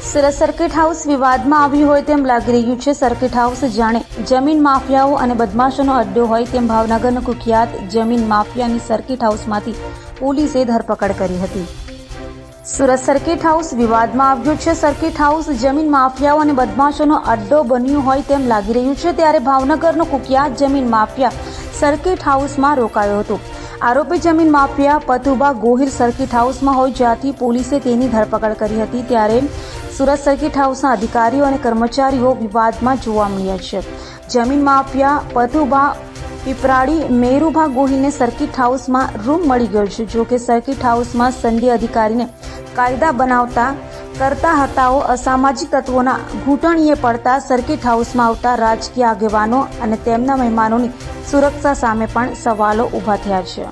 Surat circuit house વિવાદમાં આવ્યું હોય તેમ લાગી રહ્યું છે. સર્કિટ હાઉસ જાણે જમીન માફિયાઓ અને બદમાશોનો અડ્ડો હોય તેમ ભાવનગરનો કુખ્યાત જમીન માફિયાની સર્કિટ હાઉસમાંથી પોલીસે ધરપકડ કરી હતી. સુરત સર્કિટ હાઉસ વિવાદમાં આવ્યું છે. સર્કિટ હાઉસ જમીન માફિયાઓ અને બદમાશોનો અડ્ડો બન્યું હોય તેમ લાગી રહ્યું છે. ત્યારે ભાવનગરનો કુખ્યાત જમીન માફિયા સર્કિટ હાઉસમાં રોકાયો હતો. આરોપી જમીન માફિયા પથુબા ગોહિલ સર્કિટ હાઉસમાં હોય, જ્યાંથી પોલીસે તેની ધરપકડ કરી હતી. ત્યારે સુરત સર્કિટ હાઉસના અધિકારીઓ અને કર્મચારીઓ વિવાદમાં જોવા મળ્યા છે. જમીન માફિયા પથુબા પીપરાડી મેરુભા ગોહિલને સર્કિટ હાઉસમાં રૂમ મળી ગયો છે. જો કે સર્કિટ હાઉસમાં સંડે અધિકારીને કાયદા બનાવતા કરતા હતાઓ અસામાજિક તત્વોના ઘૂંટણીએ પડતા સર્કિટ હાઉસમાં આવતા રાજકીય આગેવાનો અને તેમના મહેમાનોની સુરક્ષા સામે પણ સવાલો ઊભા થયા છે.